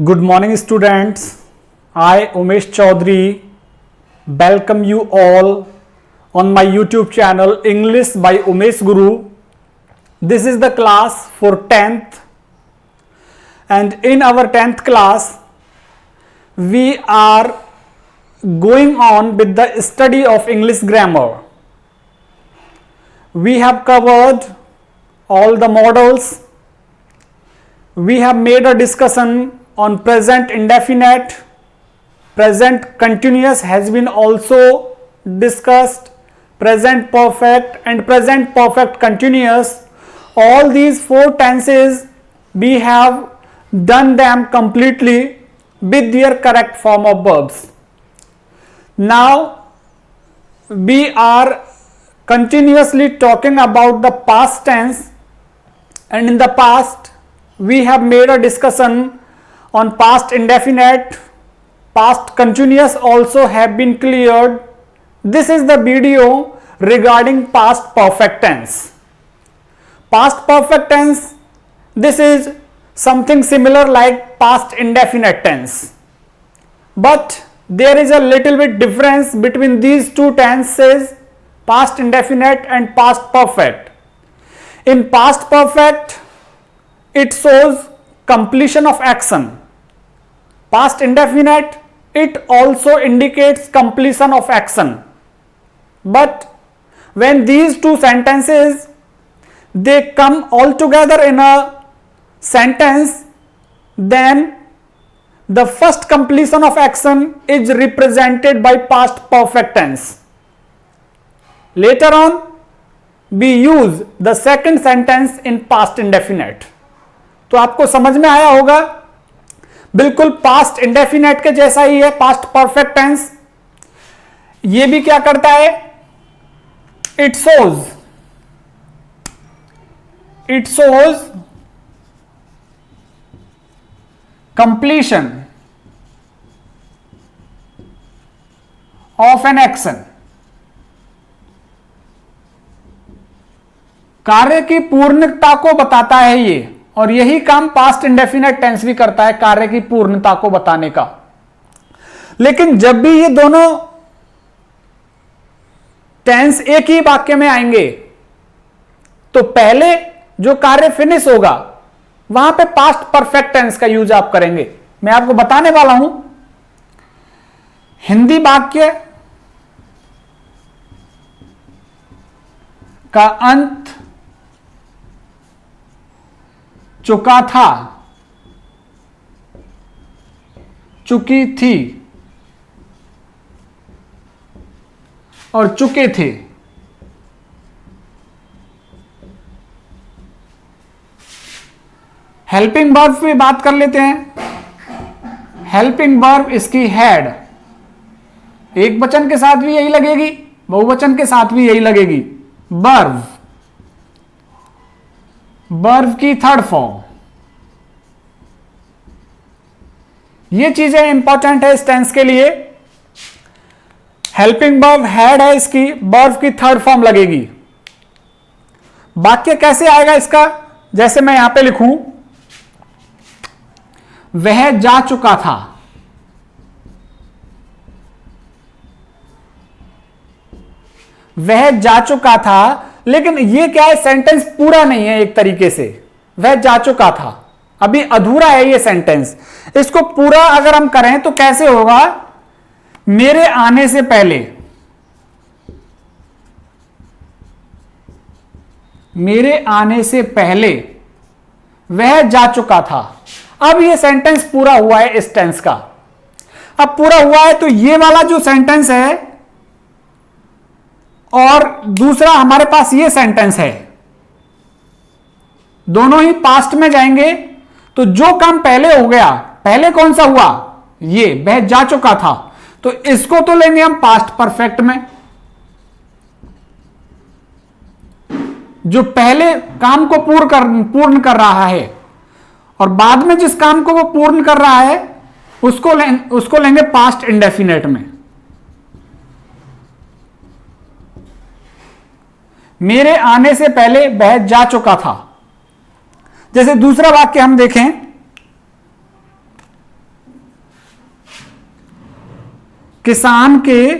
Good morning, students. I, Umesh Chaudhary, welcome you all on my YouTube channel English by Umesh Guru. This is the class for 10th, and in our 10th class, we are going on with the study of English grammar. We have covered all the models. We have made a discussion on present indefinite. Present continuous has been also discussed. Present perfect and present perfect continuous. All these four tenses we have done them completely with their correct form of verbs. Now we are continuously talking about the past tense, and in the past we have made a discussion on past indefinite. Past continuous also have been cleared. This is the video regarding past perfect tense. Past perfect tense, this is something similar like past indefinite tense, but there is a little bit difference between these two tenses, past indefinite and past perfect. In past perfect, it shows completion of action. Past indefinite, it also indicates completion of action. But when these two sentences they come all together in a sentence, then the first completion of action is represented by past perfect tense. Later on we use the second sentence in past indefinite. तो आपको समझ में आया होगा, बिल्कुल past indefinite के जैसा ही है पास्ट परफेक्ट टेंस. ये भी क्या करता है, it shows completion of an action. कार्य की पूर्णता को बताता है ये, और यही काम पास्ट इंडेफिनेट टेंस भी करता है, कार्य की पूर्णता को बताने का. लेकिन जब भी ये दोनों टेंस एक ही वाक्य में आएंगे तो पहले जो कार्य फिनिश होगा वहां पे पास्ट परफेक्ट टेंस का यूज आप करेंगे. मैं आपको बताने वाला हूं, हिंदी वाक्य का अंत चुका था, चुकी थी और चुके थे. हेल्पिंग वर्ब पे बात कर लेते हैं. हेल्पिंग वर्ब इसकी हैड, एक वचन के साथ भी यही लगेगी, बहुवचन के साथ भी यही लगेगी. वर्ब, वर्ब की थर्ड फॉर्म. ये चीजें इंपॉर्टेंट है इस टेंस के लिए. हेल्पिंग वर्ब हैड है, इसकी वर्ब की थर्ड फॉर्म लगेगी. वाक्य कैसे आएगा इसका, जैसे मैं यहां पे लिखूं, वह जा चुका था. वह जा चुका था, लेकिन ये क्या है, सेंटेंस पूरा नहीं है. एक तरीके से वह जा चुका था, अभी अधूरा है ये सेंटेंस. इसको पूरा अगर हम करें तो कैसे होगा, मेरे आने से पहले, मेरे आने से पहले वह जा चुका था. अब ये सेंटेंस पूरा हुआ है इस टेंस का. अब पूरा हुआ है तो ये वाला जो सेंटेंस है और दूसरा हमारे पास ये सेंटेंस है, दोनों ही पास्ट में जाएंगे. तो जो काम पहले हो गया, पहले कौन सा हुआ, ये वह जा चुका था, तो इसको तो लेंगे हम पास्ट परफेक्ट में. जो पहले काम को पूर्ण कर रहा है और बाद में जिस काम को वो पूर्ण कर रहा है उसको लेंगे पास्ट इंडेफिनेट में. मेरे आने से पहले वह जा चुका था. जैसे दूसरा वाक्य हम देखें, किसान के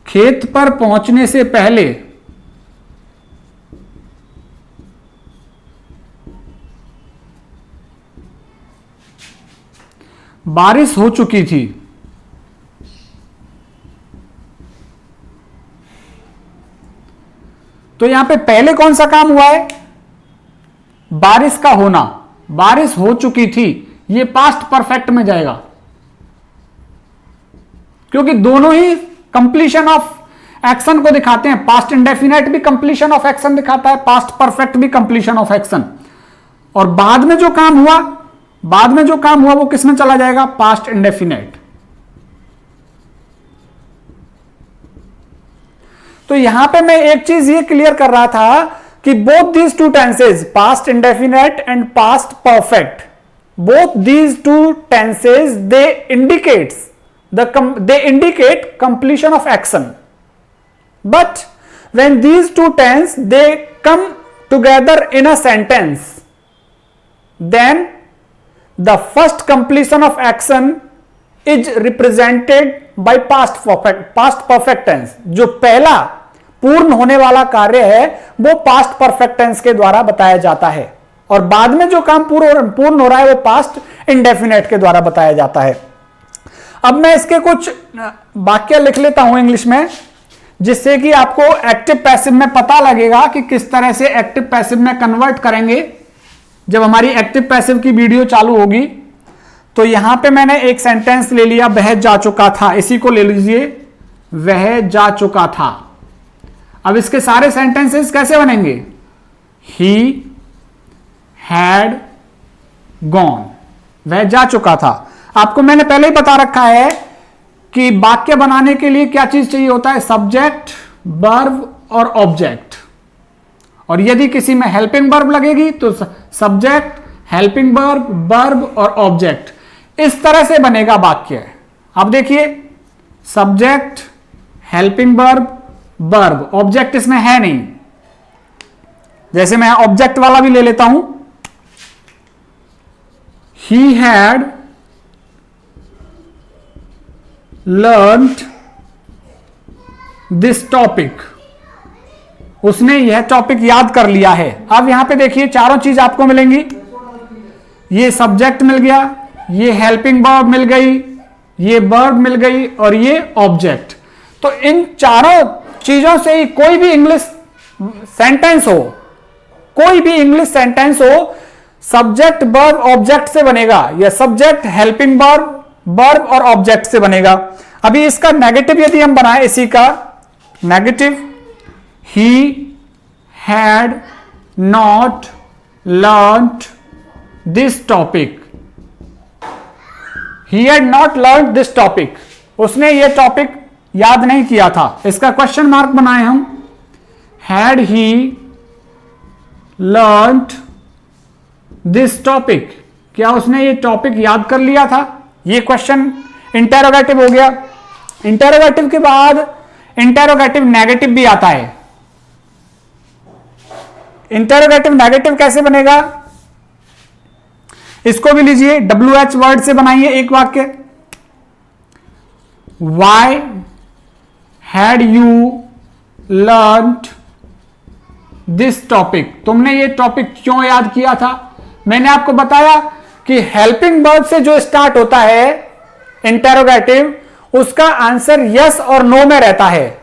खेत पर पहुंचने से पहले बारिश हो चुकी थी। तो यहां पे पहले कौन सा काम हुआ है? बारिश का होना। बारिश हो चुकी थी, ये पास्ट परफेक्ट में जाएगा, क्योंकि दोनों ही कंप्लीशन ऑफ एक्शन को दिखाते हैं। पास्ट इंडेफिनेट भी कंप्लीशन ऑफ एक्शन दिखाता है, पास्ट परफेक्ट भी कंप्लीशन ऑफ एक्शन। और बाद में जो काम हुआ, वो किस में चला जाएगा? Past indefinite. तो यहां पे मैं एक चीज ये क्लियर कर रहा था कि both these two tenses, past indefinite and past perfect, both these two tenses they indicate completion of action, but when these two tense they come together in a sentence, then the first completion of action is represented by past perfect tense। जो पहला पूर्ण होने वाला कार्य है वो past perfect tense के द्वारा बताया जाता है, और बाद में जो काम पूर्ण हो रहा है वो पास्ट इंडेफिनेट के द्वारा बताया जाता है। अब मैं इसके कुछ वाक्य लिख लेता हूं इंग्लिश में, जिससे कि आपको एक्टिव पैसिव में पता लगेगा कि किस तरह से एक्टिव पैसिव में कन्वर्ट करेंगे जब हमारी एक्टिव पैसिव की वीडियो चालू होगी। तो यहां पे मैंने एक सेंटेंस ले लिया, वह जा चुका था। इसी को ले लीजिए, वह जा चुका था। अब इसके सारे सेंटेंसेस कैसे बनेंगे? ही हैड गॉन, वह जा चुका था। आपको मैंने पहले ही बता रखा है कि वाक्य बनाने के लिए क्या चीज चाहिए होता है? सब्जेक्ट, वर्ब और ऑब्जेक्ट। और यदि किसी में हेल्पिंग वर्ब लगेगी तो सब्जेक्ट, हेल्पिंग वर्ब, वर्ब और ऑब्जेक्ट। इस तरह से बनेगा वाक्य। अब देखिए, subject, helping verb, verb, object इसमें है नहीं। जैसे मैं ऑब्जेक्ट वाला भी ले लेता हूं, he had learned this topic, उसने यह टॉपिक याद कर लिया है। अब यहां पे देखिए चारों चीज आपको मिलेंगी। ये सब्जेक्ट मिल गया, ये हेल्पिंग वर्ब मिल गई, ये वर्ब मिल गई और ये ऑब्जेक्ट। तो इन चारों चीजों से ही कोई भी इंग्लिश सेंटेंस हो, कोई भी इंग्लिश सेंटेंस हो, सब्जेक्ट, वर्ब, ऑब्जेक्ट से बनेगा, या सब्जेक्ट, हेल्पिंग वर्ब, वर्ब और ऑब्जेक्ट से बनेगा। अभी इसका नेगेटिव यदि हम बनाएं, इसी का negative, he had not learned this topic, he had not learned this topic, उसने ये टॉपिक याद नहीं किया था। इसका क्वेश्चन मार्क बनाए हम, had he learned this topic, क्या उसने ये टॉपिक याद कर लिया था? ये क्वेश्चन इंटेरोगेटिव हो गया। इंटेरोगेटिव के बाद इंटेरोगेटिव नेगेटिव भी आता है। इंटेरोगेटिव नेगेटिव कैसे बनेगा? इसको भी लीजिए, WH वर्ड से बनाइए एक वाक्य। Why had you learned this topic, तुमने ये टॉपिक क्यों याद किया था? मैंने आपको बताया कि हेल्पिंग वर्ब से जो स्टार्ट होता है इंटेरोगेटिव, उसका आंसर यस और नो में रहता है,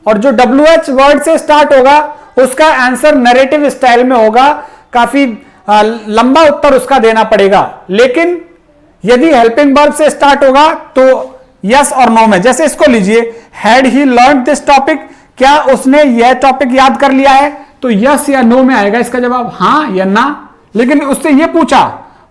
और जो WH वर्ड से स्टार्ट होगा उसका आंसर नरेटिव स्टाइल में होगा, काफी लंबा उत्तर उसका देना पड़ेगा। लेकिन यदि हेल्पिंग वर्ब से स्टार्ट होगा तो यस और नो में। जैसे इसको लीजिए, had he learn this topic, क्या उसने यह टॉपिक याद कर लिया है? तो यस या नो में आएगा इसका जवाब, हां या ना। लेकिन उससे यह पूछा,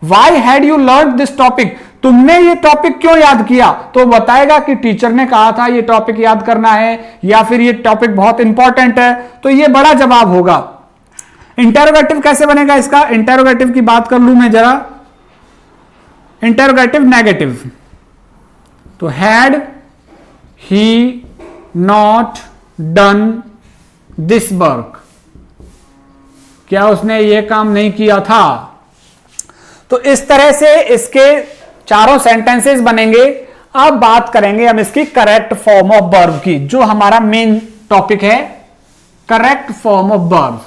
why had you learn this topic, तुमने ये टॉपिक क्यों याद किया? तो बताएगा कि टीचर ने कहा था ये टॉपिक याद करना है, या फिर ये टॉपिक बहुत इंपॉर्टेंट है, तो ये बड़ा जवाब होगा। इंटेरोगेटिव कैसे बनेगा इसका? इंटेरोगेटिव की बात कर लूं मैं जरा। इंटेरोगेटिव नेगेटिव, तो had he not done this work, क्या उसने ये काम नहीं किया था? तो इस तरह से इसके चारों सेंटेंसेस बनेंगे। अब बात करेंगे हम इसकी करेक्ट फॉर्म ऑफ वर्ब की, जो हमारा मेन टॉपिक है, करेक्ट फॉर्म ऑफ वर्ब।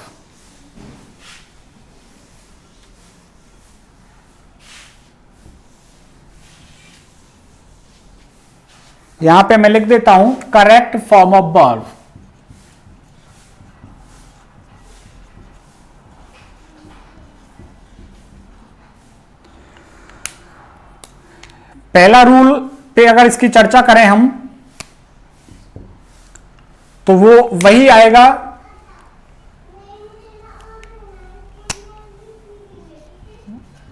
यहां पे मैं लिख देता हूं करेक्ट फॉर्म ऑफ वर्ब। पहला रूल पे अगर इसकी चर्चा करें हम, तो वो वही आएगा,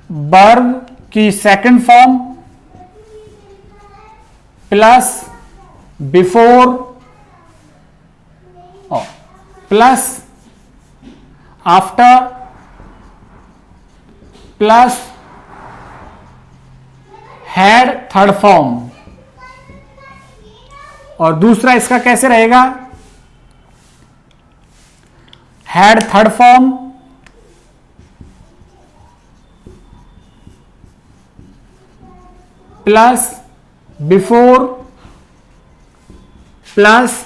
वर्ब की सेकंड फॉर्म प्लस बिफोर और plus after plus had third form. और दूसरा इसका कैसे रहेगा, had third form plus before plus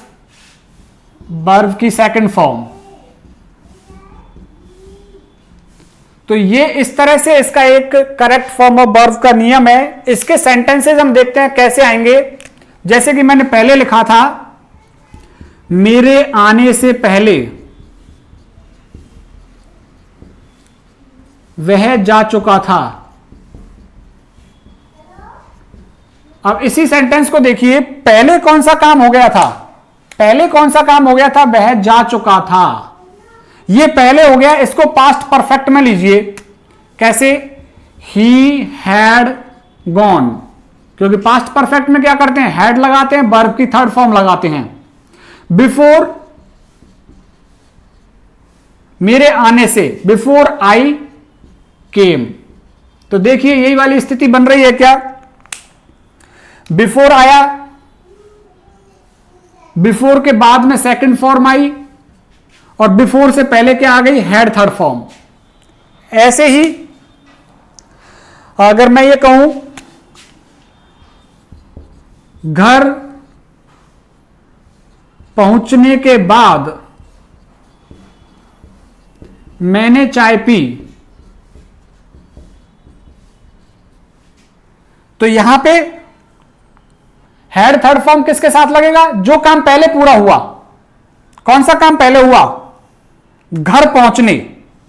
verb की सेकंड फॉर्म। तो ये इस तरह से इसका एक करेक्ट फॉर्म ऑफ वर्ब का नियम है। इसके सेंटेंसेस हम देखते हैं कैसे आएंगे। जैसे कि मैंने पहले लिखा था, मेरे आने से पहले वह जा चुका था। अब इसी सेंटेंस को देखिए, पहले कौन सा काम हो गया था, पहले कौन सा काम हो गया था, वह जा चुका था। ये पहले हो गया, इसको पास्ट परफेक्ट में लीजिए। कैसे, ही हैड गॉन, क्योंकि पास्ट परफेक्ट में क्या करते हैं, हैड लगाते हैं, वर्ब की थर्ड फॉर्म लगाते हैं। बिफोर, मेरे आने से, बिफोर आई केम। तो देखिए यही वाली स्थिति बन रही है क्या, बिफोर आया, बिफोर के बाद में सेकंड फॉर्म आई, और बिफोर से पहले क्या आ गई, हैड थर्ड फॉर्म। ऐसे ही अगर मैं ये कहूं, घर पहुंचने के बाद मैंने चाय पी, तो यहां पे हैड थर्ड फॉर्म किसके साथ लगेगा, जो काम पहले पूरा हुआ। कौन सा काम पहले हुआ, घर पहुंचने,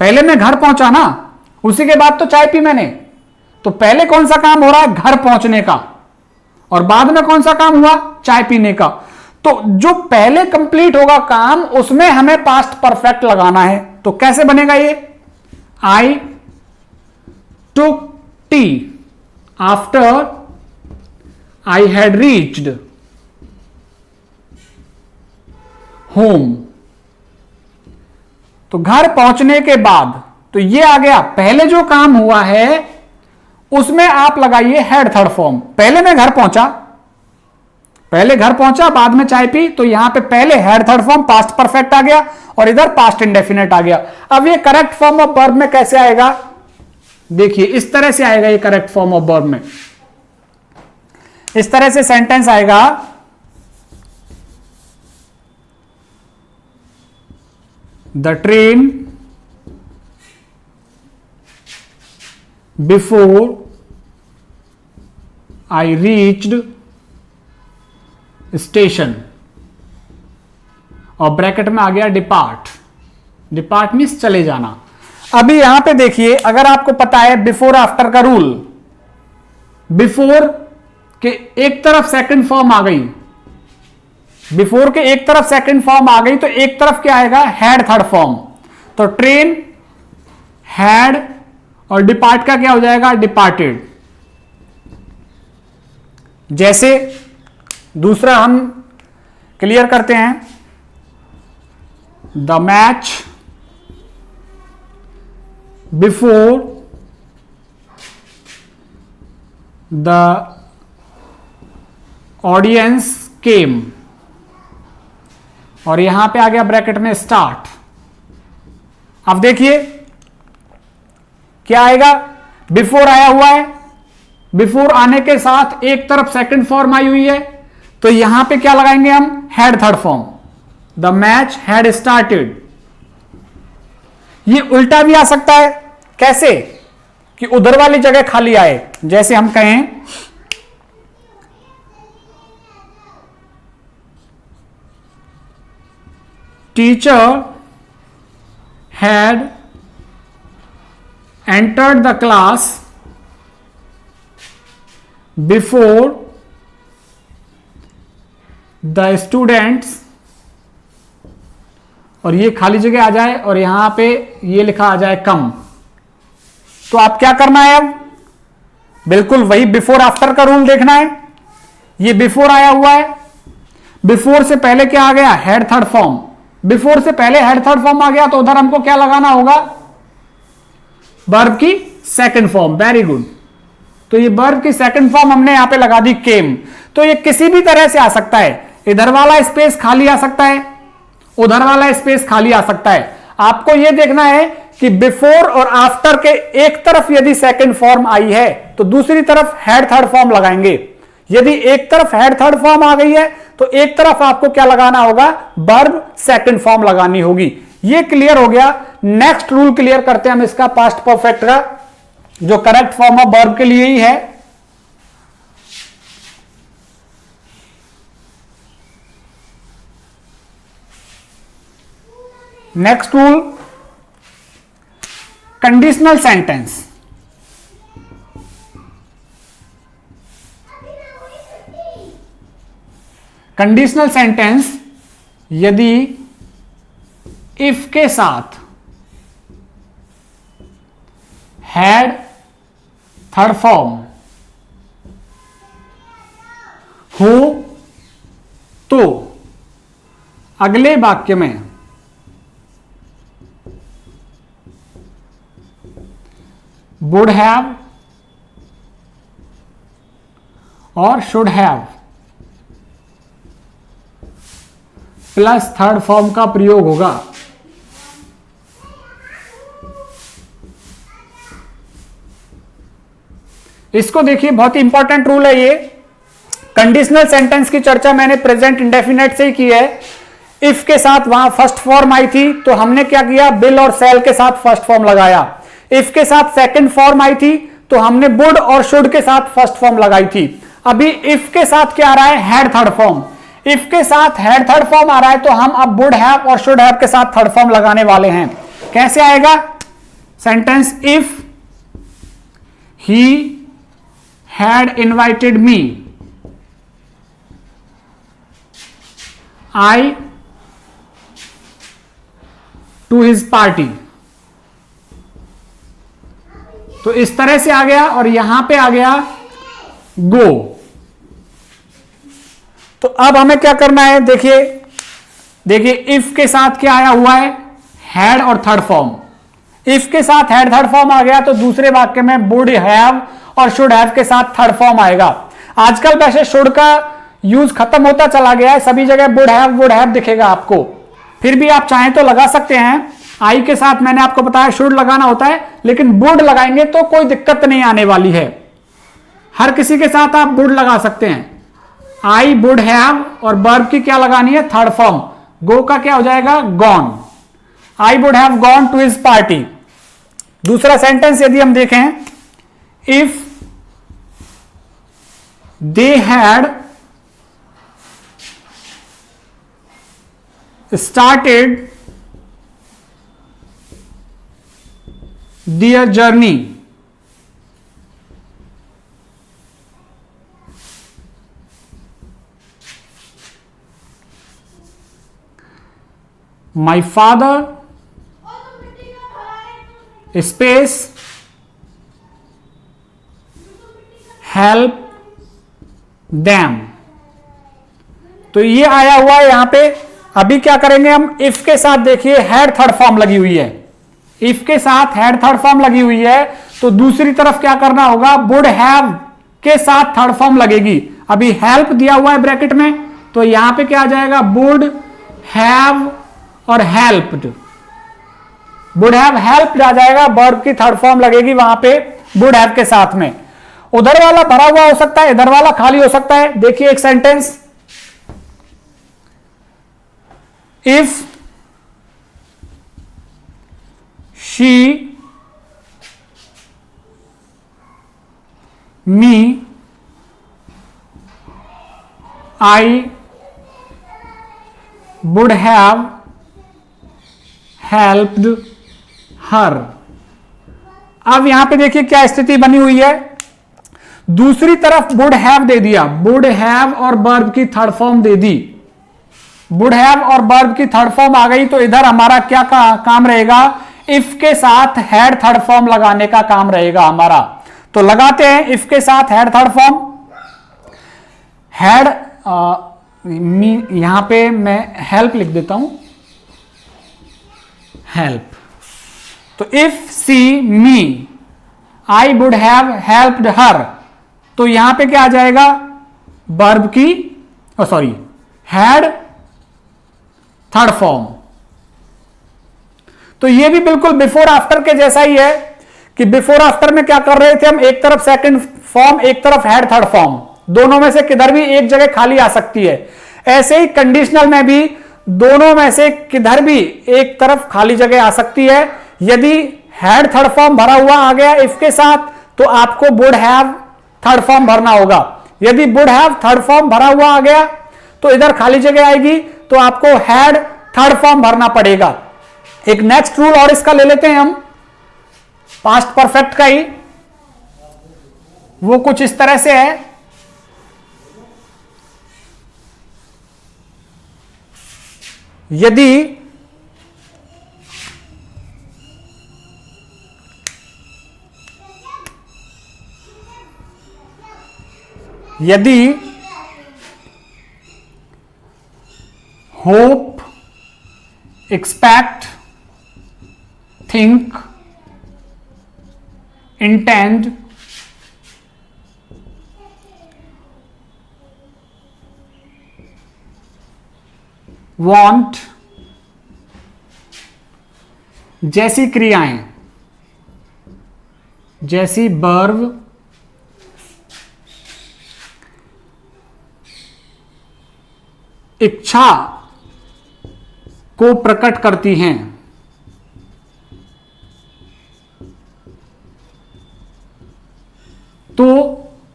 पहले मैं घर पहुंचा ना, उसी के बाद तो चाय पी मैंने। तो पहले कौन सा काम हो रहा है, घर पहुंचने का, और बाद में कौन सा काम हुआ, चाय पीने का। तो जो पहले कंप्लीट होगा काम, उसमें हमें पास्ट परफेक्ट लगाना है। तो कैसे बनेगा ये, I took tea after I had reached home. तो घर पहुंचने के बाद, तो ये आ गया, पहले जो काम हुआ है उसमें आप लगाइए हैड थर्ड फॉर्म। पहले मैं घर पहुंचा, पहले घर पहुंचा, बाद में चाय पी, तो यहां पे पहले had third form past perfect आ गया, और इधर पास्ट इंडेफिनेट आ गया। अब ये करेक्ट फॉर्म ऑफ वर्ब में कैसे आएगा, देखिए इस तरह से आएगा ये करेक्ट फॉर्म ऑफ वर्ब में। इस तरह से सेंटेंस आएगा, the train before I reached station, और ब्रैकेट में आ गया डिपार्ट। डिपार्ट मीन्स चले जाना। अभी यहां पे देखिए, अगर आपको पता है बिफोर आफ्टर का रूल, बिफोर के एक तरफ सेकंड फॉर्म आ गई, बिफोर के एक तरफ सेकंड फॉर्म आ गई, तो एक तरफ क्या आएगा, हैड थर्ड फॉर्म। तो ट्रेन हैड, और डिपार्ट का क्या हो जाएगा, डिपार्टेड। जैसे दूसरा हम क्लियर करते हैं, the match before the audience came, और यहां पे आ गया ब्रैकेट में स्टार्ट। अब देखिए क्या आएगा, बिफोर आया हुआ है, बिफोर आने के साथ एक तरफ सेकंड फॉर्म आई हुई है, तो यहां पे क्या लगाएंगे हम, had third form, the match had started. ये उल्टा भी आ सकता है, कैसे कि उधर वाली जगह खाली आए, जैसे हम कहें teacher had entered the class before the students, और ये खाली जगह आ जाए और यहां पे ये लिखा आ जाए कम। तो आप क्या करना है, अब बिल्कुल वही बिफोर आफ्टर का रूल देखना है। ये बिफोर आया हुआ है, बिफोर से पहले क्या आ गया, हैड थर्ड फॉर्म। बिफोर से पहले हैड थर्ड फॉर्म आ गया, तो उधर हमको क्या लगाना होगा, वर्ब की सेकंड फॉर्म। Very good. तो ये वर्ब की सेकंड फॉर्म हमने यहां पे लगा दी केम। तो ये किसी भी तरह से आ सकता है, इधर वाला स्पेस खाली आ सकता है, उधर वाला स्पेस खाली आ सकता है। आपको यह देखना है कि बिफोर और आफ्टर के एक तरफ यदि सेकंड फॉर्म आई है तो दूसरी तरफ हेड थर्ड फॉर्म लगाएंगे। यदि एक तरफ हेड थर्ड फॉर्म आ गई है तो एक तरफ आपको क्या लगाना होगा, वर्ब सेकंड फॉर्म लगानी होगी। यह क्लियर हो गया। नेक्स्ट रूल क्लियर करते हैं हम इसका, पास्ट परफेक्ट का, जो करेक्ट फॉर्म ऑफ वर्ब के लिए ही है। Next rule, conditional sentence. Conditional sentence यदि इफ के साथ हैड थर्ड फॉर्म हो तो अगले वाक्य में would have और should have plus third form का प्रयोग होगा। इसको देखिए, बहुत ही इंपॉर्टेंट रूल है ये। कंडीशनल सेंटेंस की चर्चा मैंने प्रेजेंट इंडेफिनेट से ही की है। इफ के साथ वहां फर्स्ट फॉर्म आई थी तो हमने क्या किया, बिल और सेल के साथ फर्स्ट फॉर्म लगाया। इफ के साथ सेकंड फॉर्म आई थी तो हमने वुड और शुड के साथ फर्स्ट फॉर्म लगाई थी। अभी इफ के साथ क्या आ रहा है, हैड थर्ड फॉर्म। इफ के साथ हैड थर्ड फॉर्म आ रहा है तो हम अब वुड हैव और शुड हैव के साथ थर्ड फॉर्म लगाने वाले हैं। कैसे आएगा sentence, if he had invited me I to his party. तो इस तरह से आ गया और यहां पे आ गया गो। तो अब हमें क्या करना है, देखिए देखिए इफ के साथ क्या आया हुआ है, हैड और थर्ड फॉर्म। इफ के साथ हैड थर्ड फॉर्म आ गया तो दूसरे वाक्य में वुड हैव और शुड हैव के साथ थर्ड फॉर्म आएगा। आजकल वैसे शुड का यूज खत्म होता चला गया है, सभी जगह वुड हैव दिखेगा आपको। फिर भी आप चाहें तो लगा सकते हैं। आई के साथ मैंने आपको बताया शुड लगाना होता है, लेकिन वुड लगाएंगे तो कोई दिक्कत नहीं आने वाली है। हर किसी के साथ आप वुड लगा सकते हैं। आई वुड हैव और वर्ब की क्या लगानी है, थर्ड फॉर्म। गो का क्या हो जाएगा, gone. I would have gone to his party. दूसरा सेंटेंस यदि हम देखें, if they had started their journey, my father space help them। तो ये आया हुआ है यहां पे। अभी क्या करेंगे हम, इफ के साथ देखिए हैड थर्ड फॉर्म लगी हुई है। इफ के साथ हैड थर्ड फॉर्म लगी हुई है तो दूसरी तरफ क्या करना होगा, वुड हैव के साथ थर्ड फॉर्म लगेगी। अभी हेल्प दिया हुआ है ब्रैकेट में, तो यहां पे क्या आ जाएगा, वुड हैव और हेल्प्ड। वुड हैव हेल्प्ड आ जाएगा, वर्ब की थर्ड फॉर्म लगेगी वहां पे वुड हैव के साथ में। उधर वाला भरा हुआ हो सकता है, इधर वाला खाली हो सकता है। देखिए एक sentence, if she me I would have helped हर। अब यहां पे देखिए क्या स्थिति बनी हुई है, दूसरी तरफ वुड हैव दे दिया, वुड हैव और वर्ब की third form they the, would have और वर्ब की थर्ड फॉर्म आ गई, तो इधर हमारा क्या काम रहेगा, इफ के साथ हैड थर्ड फॉर्म लगाने का काम रहेगा हमारा। तो लगाते हैं इफ के साथ हैड थर्ड फॉर्म, हैड यहां पे मैं हेल्प लिख देता हूं, हेल्प। तो if see me I would have helped her, तो यहां पे क्या आ जाएगा, वर्ब की सॉरी हैड थर्ड फॉर्म। तो ये भी बिल्कुल बिफोर आफ्टर के जैसा ही है कि बिफोर आफ्टर में क्या कर रहे थे हम, एक तरफ सेकंड फॉर्म एक तरफ हैड थर्ड फॉर्म, दोनों में से किधर भी एक जगह खाली आ सकती है। ऐसे ही कंडीशनल में भी दोनों में से किधर भी एक तरफ खाली जगह आ सकती है। यदि हैड थर्ड फॉर्म भरा हुआ आ गया इफ के साथ, तो आपको वुड हैव थर्ड फॉर्म भरना होगा। यदि वुड हैव थर्ड फॉर्म भरा हुआ आ गया तो इधर खाली जगह आएगी, तो आपको हैड थर्ड फॉर्म भरना पड़ेगा। एक नेक्स्ट रूल और इसका ले लेते हैं हम, पास्ट परफेक्ट का ही, वो कुछ इस तरह से है, यदि hope, expect, think, intend, want जैसी क्रियाएं, जैसी वर्ब इच्छा को प्रकट करती हैं, तो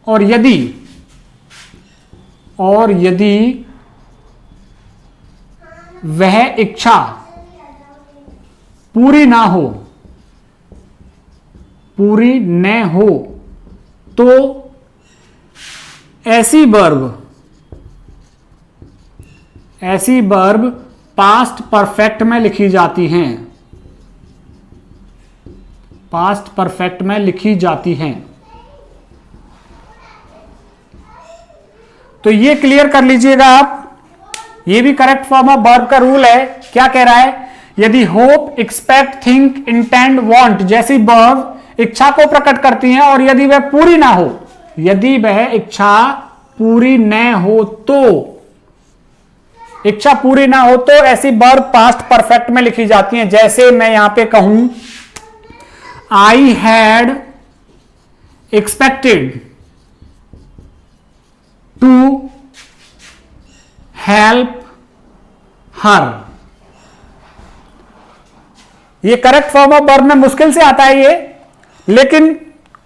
और यदि वह इच्छा पूरी न हो तो ऐसी वर्ब पास्ट परफेक्ट में लिखी जाती हैं, पास्ट परफेक्ट में लिखी जाती हैं। तो ये क्लियर कर लीजिएगा आप, ये भी करेक्ट फॉर्म ऑफ वर्ब का रूल है। क्या कह रहा है, यदि hope, expect, think, intend, want जैसी वर्ब इच्छा को प्रकट करती हैं और यदि वह पूरी ना हो, यदि वह इच्छा पूरी न हो तो, इच्छा पूरी ना हो तो ऐसी वर्ब पास्ट परफेक्ट में लिखी जाती हैं। जैसे मैं यहां पे कहूं, I had expected to help her. ये करेक्ट फॉर्म ऑफ वर्ब में मुश्किल से आता है ये, लेकिन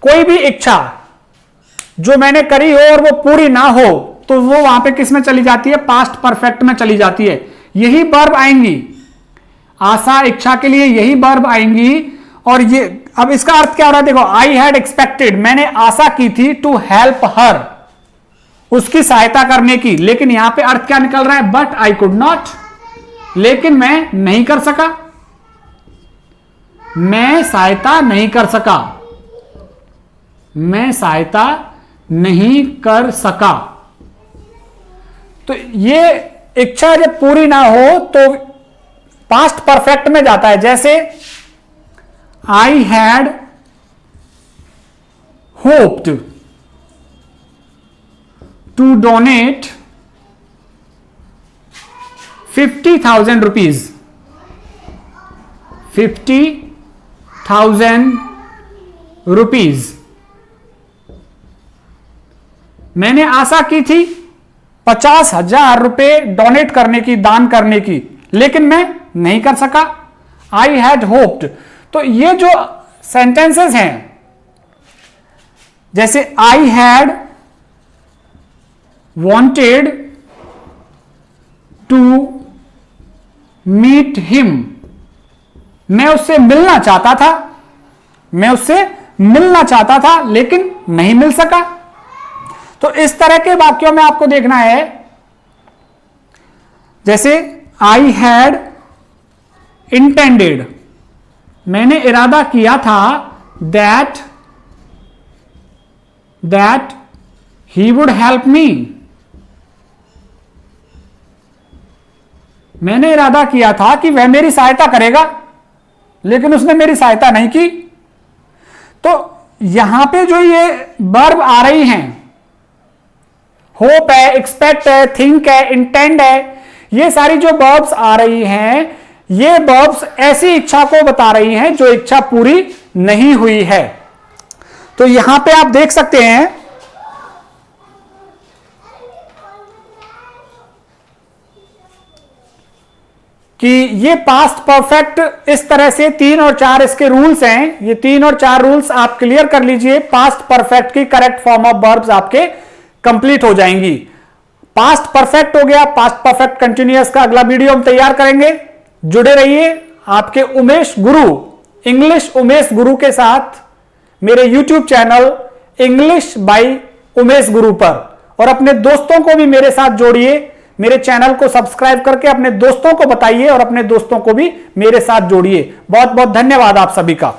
कोई भी इच्छा जो मैंने करी हो और वो पूरी ना हो तो वो वहां पे किस में चली जाती है, पास्ट परफेक्ट में चली जाती है। यही वर्ब आएंगी, आशा इच्छा के लिए यही वर्ब आएंगी। और ये अब इसका अर्थ क्या हो रहा है, देखो, आई हैड एक्सपेक्टेड, मैंने आशा की थी, टू हेल्प हर, उसकी सहायता करने की, लेकिन यहां पे अर्थ क्या निकल रहा है, बट आई कुड नॉट, लेकिन मैं नहीं कर सका, मैं सहायता नहीं कर सका, मैं सहायता नहीं कर सका। तो ये इच्छा जब पूरी ना हो तो पास्ट परफेक्ट में जाता है। जैसे I had hoped to donate 50,000 rupees, 50,000 rupees मैंने आशा की थी 50,000 रुपए डोनेट करने की, दान करने की, लेकिन मैं नहीं कर सका। I had hoped. तो ये जो सेंटेंसेस हैं, जैसे I had wanted to meet him, मैं उससे मिलना चाहता था, मैं उससे मिलना चाहता था लेकिन नहीं मिल सका। तो इस तरह के वाक्यों में आपको देखना है, जैसे आई हैड इंटेंडेड, मैंने इरादा किया था, that he would help me, मैंने इरादा किया था कि वह मेरी सहायता करेगा, लेकिन उसने मेरी सहायता नहीं की। तो यहां पे जो ये वर्ब आ रही हैं, होप है, एक्सपेक्ट है, थिंक है, इंटेंड है, ये सारी जो वर्ब्स आ रही हैं, ये वर्ब्स ऐसी इच्छा को बता रही हैं जो इच्छा पूरी नहीं हुई है। तो यहां पे आप देख सकते हैं कि ये पास्ट परफेक्ट इस तरह से 3 और 4 इसके रूल्स हैं। ये 3 और 4 रूल्स आप क्लियर कर लीजिए, पास्ट परफेक्ट की करेक्ट फॉर्म ऑफ वर्ब्स आपके कंप्लीट हो जाएंगी। पास्ट परफेक्ट हो गया, पास्ट परफेक्ट कंटिन्यूअस का अगला वीडियो हम तैयार करेंगे। जुड़े रहिए आपके उमेश गुरु, इंग्लिश उमेश गुरु के साथ मेरे YouTube channel English by Umesh गुरु पर, और अपने दोस्तों को भी मेरे साथ जोड़िए। मेरे चैनल को सब्सक्राइब करके अपने दोस्तों को बताइए और अपने दोस्तों को भी मेरे साथ जोड़िए। बहुत बहुत धन्यवाद आप सभी का।